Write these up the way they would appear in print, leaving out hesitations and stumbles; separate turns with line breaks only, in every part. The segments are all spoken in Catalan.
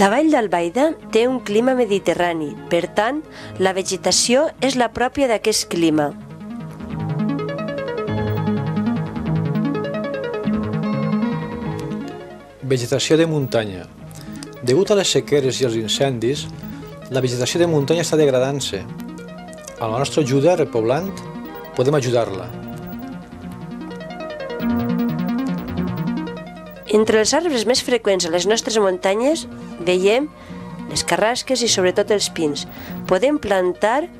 La vall d'Albaida té un clima mediterrani, per tant, la vegetació és la pròpia d'aquest clima.
Vegetació de muntanya. Degut a les sequeres i els incendis, la vegetació de muntanya està degradant-se. Amb la nostra ajuda, repoblant, podem ajudar-la.
Entre els arbres més freqüents a les nostres muntanyes veiem les carrasques i sobretot els pins. Podem plantar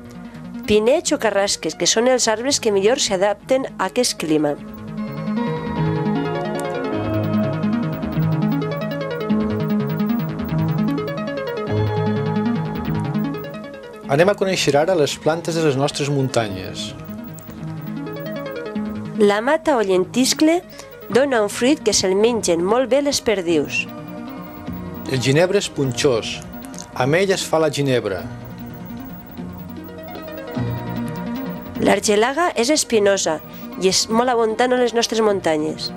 pinets o carrasques, que són els arbres que millor s'adapten a aquest clima.
Anem a conèixer ara les plantes de les nostres muntanyes.
La mata o llentiscle dona un fruit que se'l mengen molt bé les perdius.
El ginebre és punxós. Amb ell es fa la ginebra.
L'argelaga és espinosa i és molt abundant a les nostres muntanyes.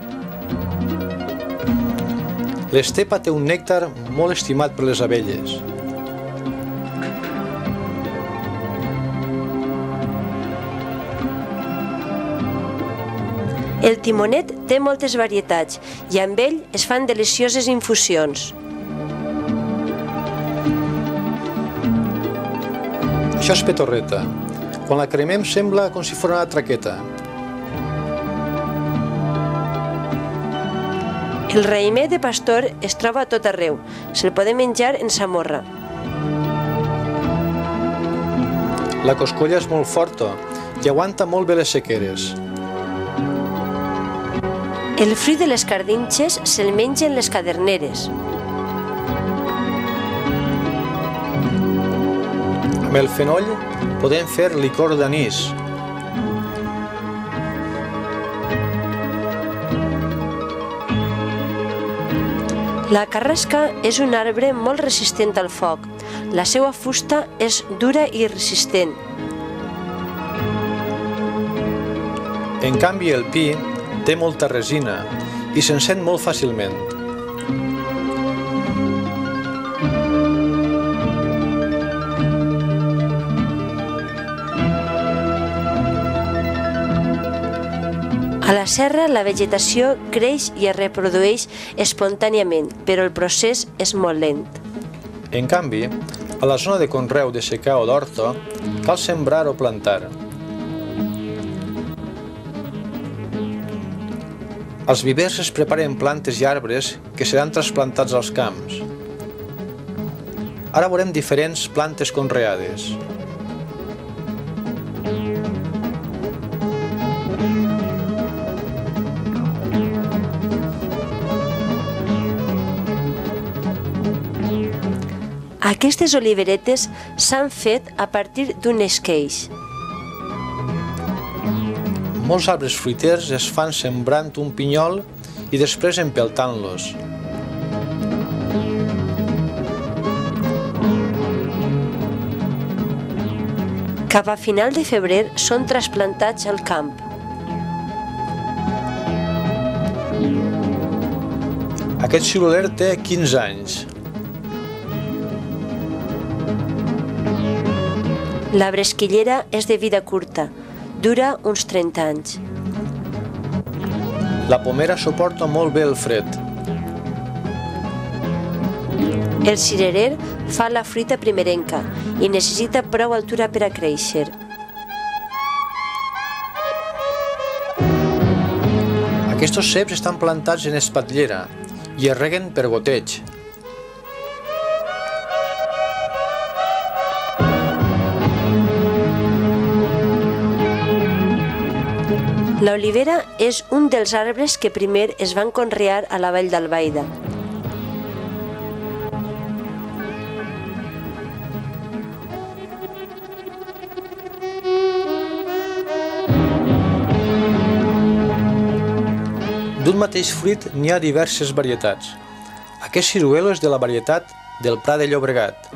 L'estepa té un nèctar molt estimat per les abelles.
El timonet té moltes varietats i amb ell es fan delicioses infusions.
Això és petorreta. Quan la cremem sembla com si fos una traqueta.
El raïmer de pastor es troba a tot arreu. Se'l podem menjar en samorra.
La coscolla és molt forta i aguanta molt bé les sequeres.
El fruit de les cardinxes se'l mengen les caderneres.
Amb el fenoll podem fer licor d'anís.
La carrasca és un arbre molt resistent al foc. La seva fusta és dura i resistent.
En canvi, el pi té molta resina i s'encén molt fàcilment.
A la serra la vegetació creix i es reprodueix espontàniament, però el procés és molt lent.
En canvi, a la zona de conreu, de secà o d'horta, cal sembrar o plantar. Als vivers es preparen plantes i arbres que seran trasplantats als camps. Ara veurem diferents plantes conreades.
Aquestes oliveretes s'han fet a partir d'un esqueix.
Molts arbres fruiters es fan sembrant un pinyol i després empeltant-los.
Cap a final de febrer són trasplantats al camp.
Aquest cirueler té 15 anys.
La bresquillera és de vida curta, dura uns 30 anys.
La pomera suporta molt bé el fred.
El cirerer fa la fruita primerenca i necessita prou altura per a créixer.
Aquests ceps estan plantats en espatllera i es reguen per goteig.
L'olivera és un dels arbres que primer es van conrear a la vall d'Albaida.
D'un mateix fruit n'hi ha diverses varietats. Aquest ciruelo és de la varietat del Prat de Llobregat.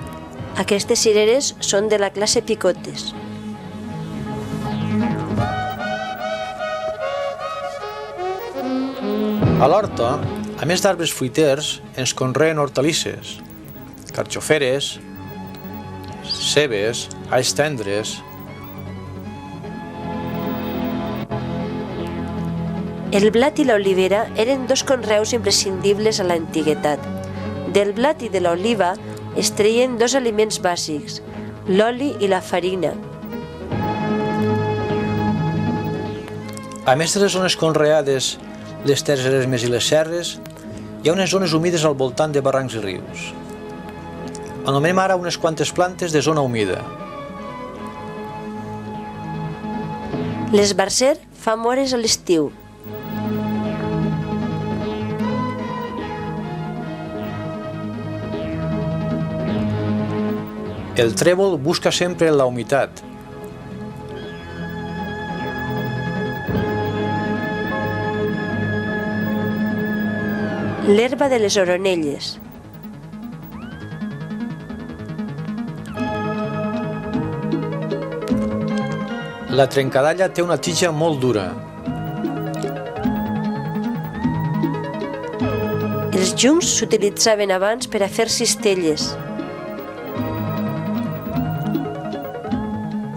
Aquestes cireres són de la classe picotes.
A l'horta, a més d'arbres fruiters, ens conreen hortalisses. carxoferes, cebes, alls tendres.
El blat i l'olivera eren dos conreus imprescindibles a l'antiguitat. Del blat i de l'oliva es treien dos aliments bàsics, l'oli i la farina.
A més de les zones conreades, les terres ermes i les serres, hi ha unes zones humides al voltant de barrancs i rius. Anomenem ara unes quantes plantes de zona humida.
L'esbarzer fa mores a l'estiu.
El trèvol busca sempre la humitat.
L'herba de les oronelles.
La trencadalla té una tija molt dura.
Els juncs s'utilitzaven abans per a fer cistelles.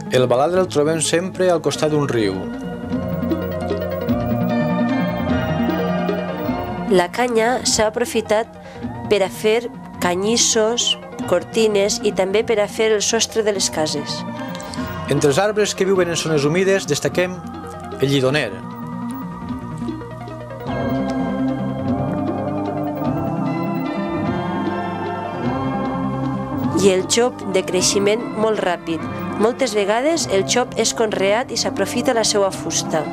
El baladre el trobem sempre al costat d'un riu.
La canya s'ha aprofitat per a fer canyissos, cortines i també per a fer el sostre de les cases.
Entre els arbres que viuen en zones humides destaquem el llidoner.
I el xop de creixement molt ràpid. Moltes vegades el xop és conreat i s'aprofita la seva fusta.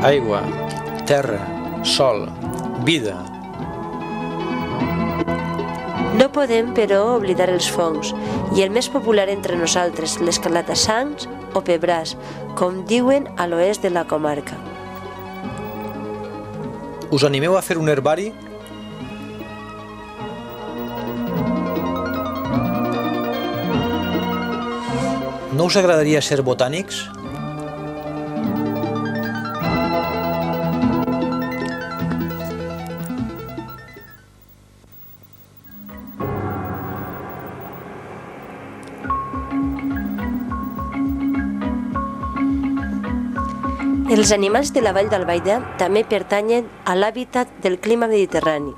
Aigua, terra, sol, vida.
No podem, però, oblidar els fongs, i el més popular entre nosaltres, l'escalata-sangs o pebràs, com diuen a l'oest de la comarca.
Us animeu a fer un herbari? No us agradaria ser botànics?
Els animals de la vall d'Albaida també pertanyen a l'hàbitat del clima mediterrani.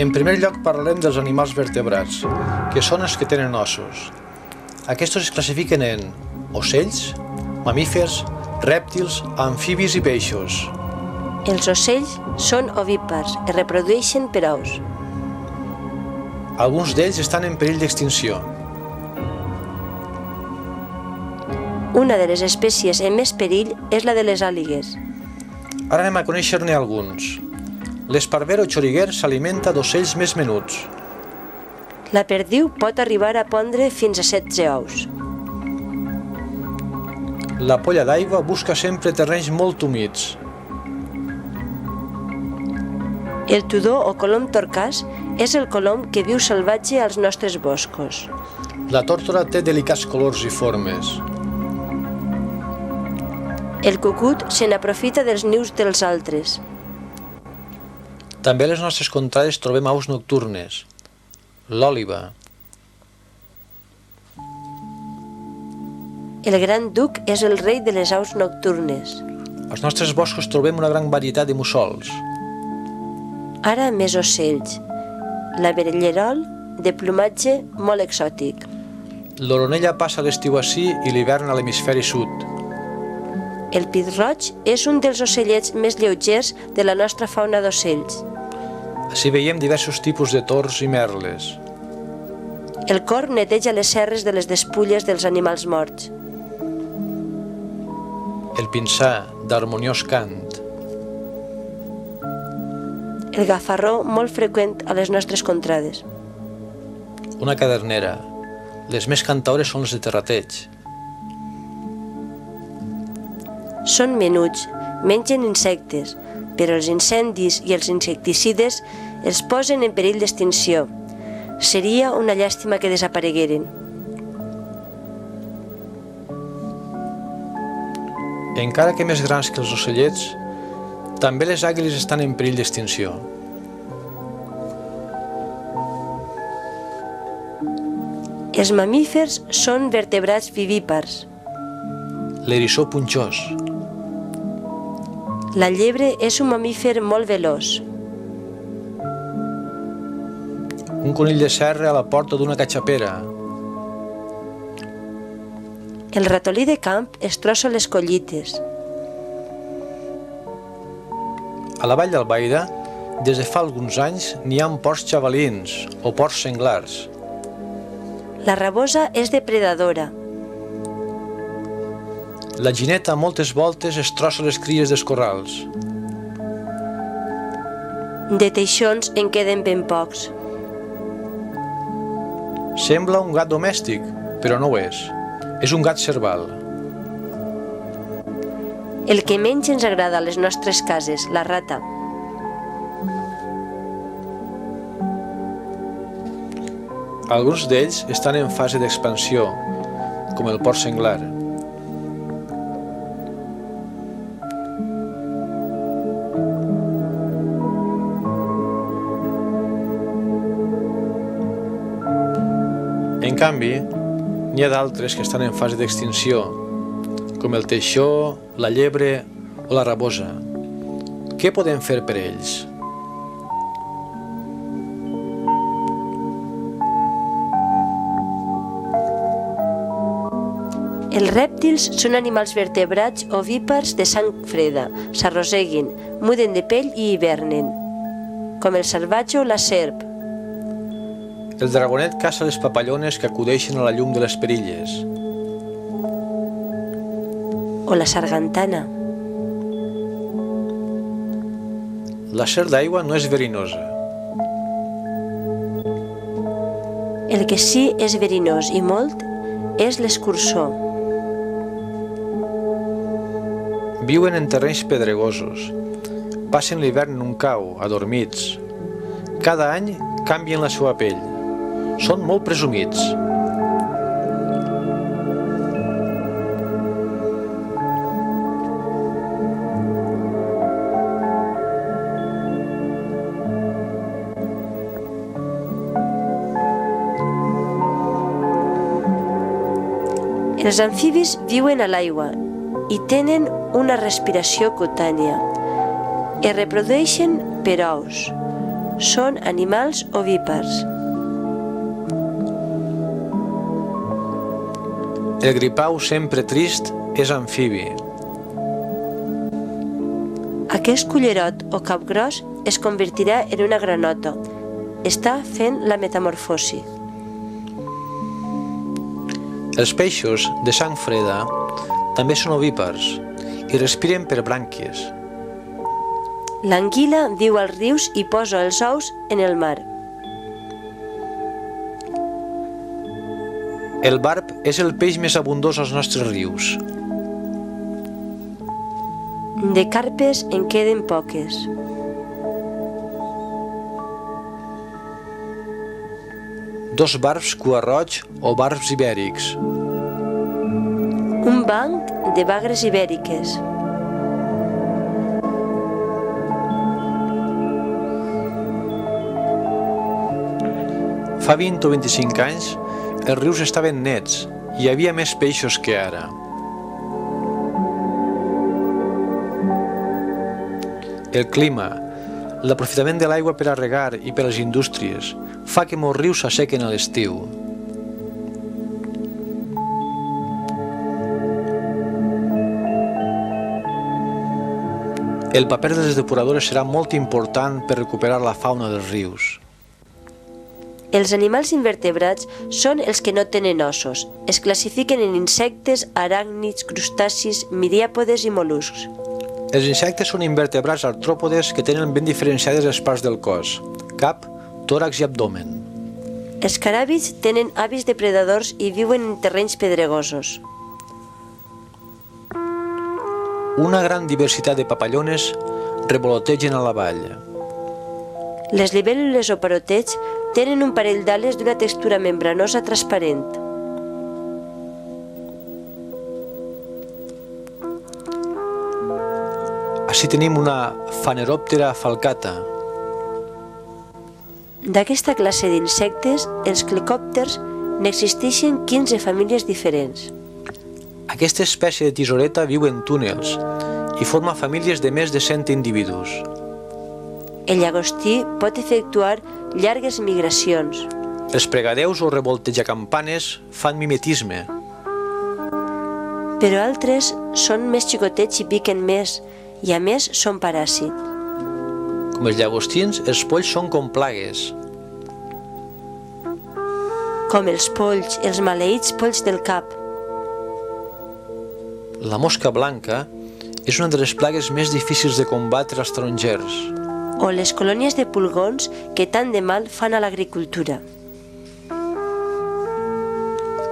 En primer lloc parlarem dels animals vertebrats, que són els que tenen ossos. Aquests es classifiquen en ocells, mamífers, rèptils, amfibis i peixos.
Els ocells són ovípars, es reprodueixen per ous.
Alguns d'ells estan en perill d'extinció.
Una de les espècies en més perill és la de les àligues.
Ara anem a conèixer-ne alguns. L'esparver o xoriguer s'alimenta d'ocells més menuts.
La perdiu pot arribar a pondre fins a 16 ous.
La polla d'aigua busca sempre terrenys molt humits.
El tudó o colom torcàs és el colom que viu salvatge als nostres boscos.
La tórtora té delicats colors i formes.
El cucut se n'aprofita dels nius dels altres.
També a les nostres contrades trobem aus nocturnes. L'òliba.
El gran duc és el rei de les aus nocturnes.
Als nostres boscos trobem una gran varietat de mussols.
Ara més ocells. La verellerol, de plomatge molt exòtic.
L'oronella passa l'estiu ací i l'hivern a l'hemisferi sud.
El pit-roig és un dels ocellets més lleugers de la nostra fauna d'ocells.
Ací veiem diversos tipus de tords i merles.
El corb neteja les serres de les despulles dels animals morts.
El pinsà, d'harmoniós cant.
El gafarró, molt freqüent a les nostres contrades.
Una cadernera. Les més cantaores són les de terrateig.
Són menuts, mengen insectes, però els incendis i els insecticides els posen en perill d'extinció. Seria una llàstima que desaparegueren.
Encara que més grans que els ocellets, També les àguiles estan en perill d'extinció.
Els mamífers són vertebrats vivípars.
L'eriçó punxós.
La llebre és un mamífer molt veloç.
Un conill de serra a la porta d'una catxapera.
El ratolí de camp es trossa les collites.
A la vall d'Albaida, des de fa alguns anys, n'hi ha porcs javalins o porcs senglars.
La rabosa és depredadora.
La gineta moltes voltes es trossa les cries dels corrals.
De teixons en queden ben pocs.
Sembla un gat domèstic, però no ho és. És un gat serval.
El que menys ens agrada a les nostres cases, la rata.
Alguns d'ells estan en fase d'expansió, com el porc senglar. En canvi, n'hi ha d'altres que estan en fase d'extinció, com el teixó, la llebre o la rabosa. Què podem fer per ells?
Els rèptils són animals vertebrats ovípars de sang freda, s'arrosseguin, muden de pell i hivernen, com el salvatge o la serp.
El dragonet caça les papallones que acudeixen a la llum de les perilles.
O la sargantana.
La serp d'aigua no és verinosa.
El que sí és verinós i molt és l'escurçó.
Viuen en terrenys pedregosos. Passen l'hivern en un cau, adormits. Cada any canvien la seva pell. Són molt presumits.
Els amfibis viuen a l'aigua i tenen una respiració cutània. Es reprodueixen per ous. Són animals ovípars.
El gripau, sempre trist, és amfibi.
Aquest cullerot o capgros es convertirà en una granota. Està fent la metamorfosi.
Els peixos de sang freda també són ovípars i respiren per brànquies.
L'anguila viu als rius i posa els ous en el mar.
El barb és el peix més abundós als nostres rius.
De carpes en queden poques.
Dos barbs cua-roig o barbs ibèrics.
Un banc de bagres ibèriques.
Fa 20 o 25 anys, els rius estaven nets i hi havia més peixos que ara. El clima, l'aprofitament de l'aigua per a regar i per a les indústries, fa que molts rius s'assequen a l'estiu. El paper de les depuradores serà molt important per recuperar la fauna dels rius.
Els animals invertebrats són els que no tenen ossos. Es classifiquen en insectes, aràcnids, crustacis, miriàpodes i mol·luscs.
Els insectes són invertebrats artròpodes que tenen ben diferenciades les parts del cos: cap, tòrax i abdomen.
Els caràbids tenen hàbits depredadors i viuen en terrenys pedregosos.
Una gran diversitat de papallones revolotegen a la vall.
Les libèl·lules o parotets tenen un parell d'ales d'una textura membranosa transparent.
A Així tenim una Phaneroptera falcata.
D'aquesta classe d'insectes, els clecòpters, n'existeixen 15 famílies diferents.
Aquesta espècie de tisoreta viu en túnels i forma famílies de més de 100 individus.
El llagostí pot efectuar llargues migracions.
Els pregadeus o revoltejacampanes fan mimetisme.
Però altres són més xicotets i piquen més, i a més són paràsits.
Com els llagostins, els polls són com plagues.
Com els polls, els maleïts polls del cap.
La mosca blanca és una de les plagues més difícils de combatre als tarongers.
O les colònies de pulgons que tant de mal fan a l'agricultura.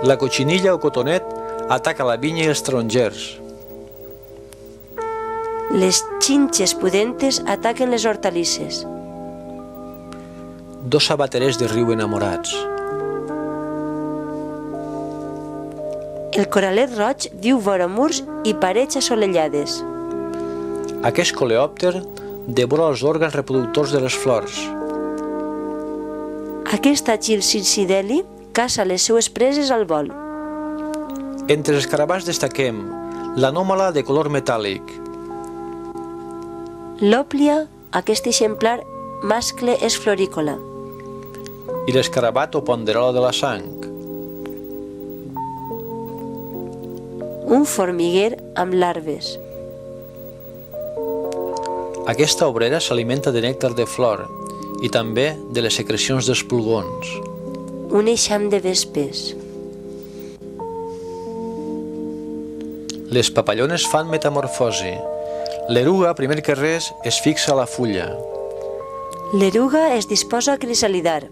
La cotxinilla o cotonet ataca la vinya i els tarongers.
Les xinxes pudentes ataquen les hortalisses.
Dos sabaterers de riu enamorats.
El coralet roig viu vora murs i parets assolellades.
Aquest coleòpter devora els òrgans reproductors de les flors.
Aquest àgil circideli caça les seues preses al vol.
Entre els escarabats destaquem l'anòmala de color metàl·lic.
L'òplia, aquest exemplar mascle és florícola.
I l'escarabat o ponderola de la sang.
Un formiguer amb larves.
Aquesta obrera s'alimenta de nèctar de flor i també de les secrecions dels pulgons.
Un eixam de vespes.
Les papallones fan metamorfosi. L'eruga, primer que res, es fixa a la fulla.
L'eruga es disposa a crisalidar.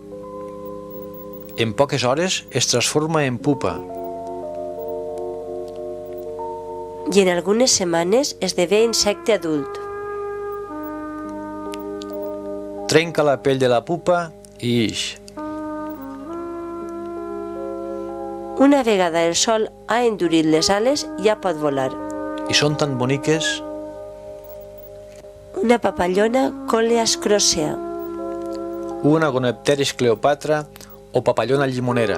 En poques hores es transforma en pupa.
I en algunes setmanes esdevé insecte adult.
Trenca la pell de la pupa i ix.
Una vegada el sol ha endurit les ales, ja pot volar.
I són tan boniques.
Una papallona Coleas crocea.
Una Gonepteris cleopatra o papallona llimonera.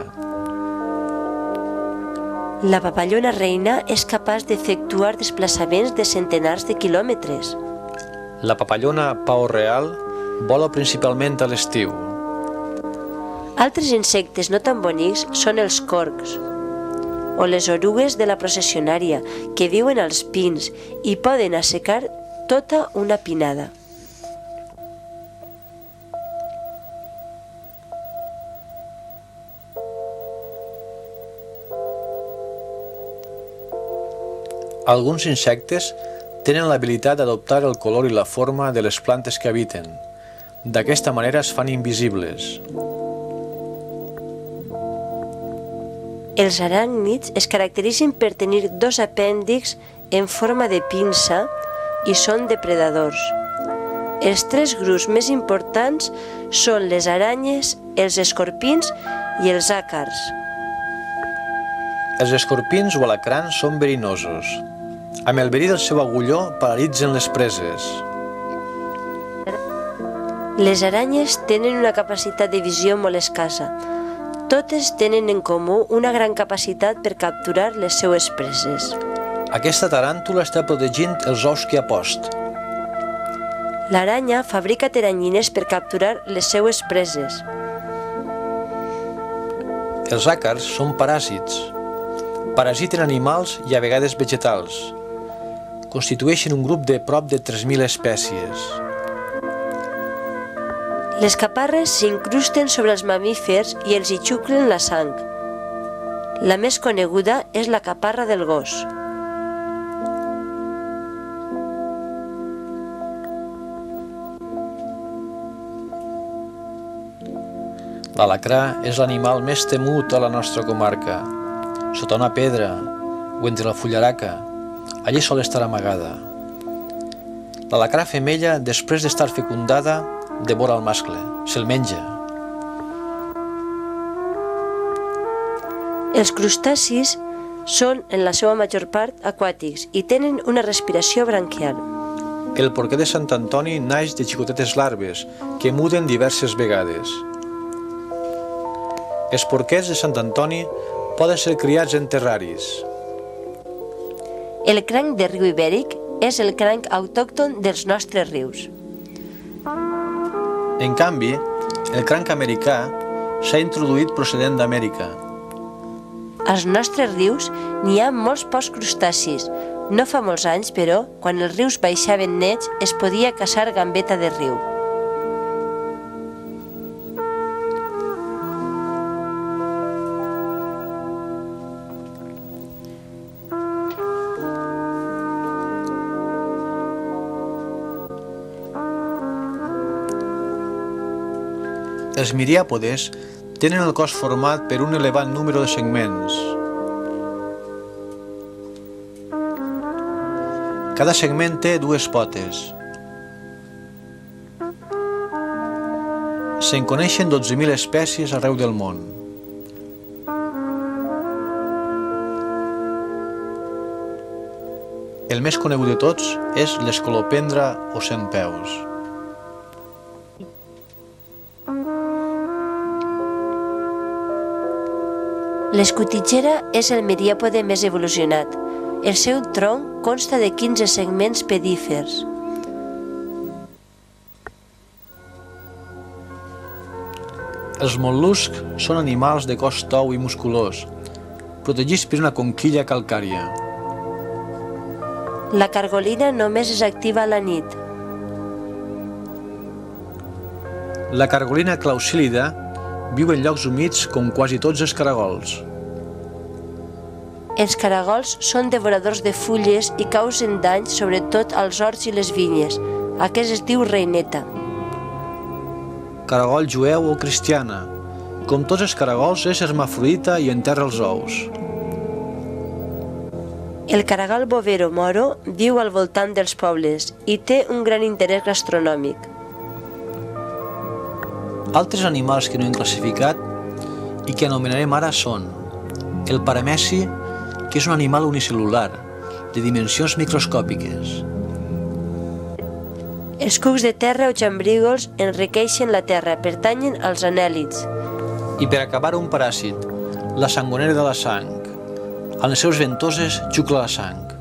La papallona reina és capaç d'efectuar desplaçaments de centenars de quilòmetres.
La papallona pau real vola principalment a l'estiu.
Altres insectes no tan bonics són els corcs o les orugues de la processionària, que viuen als pins i poden assecar tota una pinada.
Alguns insectes tenen l'habilitat d'adoptar el color i la forma de les plantes que habiten. D'aquesta manera es fan invisibles.
Els aràcnids es caracteritzen per tenir dos apèndixs en forma de pinça i són depredadors. Els tres grups més importants són les aranyes, els escorpins i els àcars.
Els escorpins o alacrans són verinosos. Amb el verí del seu agulló paralitzen les preses.
Les aranyes tenen una capacitat de visió molt escassa. Totes tenen en comú una gran capacitat per capturar les seues preses.
Aquesta taràntula està protegint els ous que ha post.
L'aranya fabrica teranyines per capturar les seues preses.
Els àcars són paràsits. Parasiten animals i a vegades vegetals. Constitueixen un grup de prop de 3.000 espècies.
Les caparres s'incrusten sobre els mamífers i els hi xuclen la sang. La més coneguda és la caparra del gos.
L'alacrà és l'animal més temut a la nostra comarca. Sota una pedra o entre la fullaraca, allí sol estar amagada. L'alacrà femella, després d'estar fecundada, devora el mascle, se'l menja.
Els crustacis són, en la seva major part, aquàtics i tenen una respiració branquial.
El porquer de Sant Antoni naix de xicotetes larves que muden diverses vegades. Els porquers de Sant Antoni poden ser criats en terraris.
El cranc de riu ibèric és el cranc autòcton dels nostres rius.
En canvi, el cranc americà s'ha introduït procedent d'Amèrica.
Als nostres rius n'hi ha molts pocs crustacis. No fa molts anys, però, quan els rius baixaven nets, es podia caçar gambeta de riu.
Els miriàpodes tenen el cos format per un elevat número de segments. Cada segment té dues potes. Se'n coneixen 12.000 espècies arreu del món. El més conegut de tots és l'escolopendra o centpeus.
L'escotitxera és el miriàpode més evolucionat. El seu tronc consta de 15 segments pedífers.
Els mol·luscs són animals de cos tou i musculós, protegits per una conquilla calcària.
La cargolina només és activa a la nit.
La cargolina clausílida viu en llocs humits com quasi tots els caragols.
Els caragols són devoradors de fulles i causen danys sobretot als horts i les vinyes. Aquest es diu reineta.
Caragol jueu o cristiana. Com tots els caragols, és hermafrodita i enterra els ous.
El caragol bovero moro viu al voltant dels pobles i té un gran interès gastronòmic.
Altres animals que no hem classificat i que anomenarem ara són el parameci, que és un animal unicel·lular, de dimensions microscòpiques.
Els cucs de terra o xambrígols enriqueixen la terra, pertanyen als anèl·lids.
I per acabar, un paràsit, la sangonera de la sang. Amb les seus ventoses xucla la sang.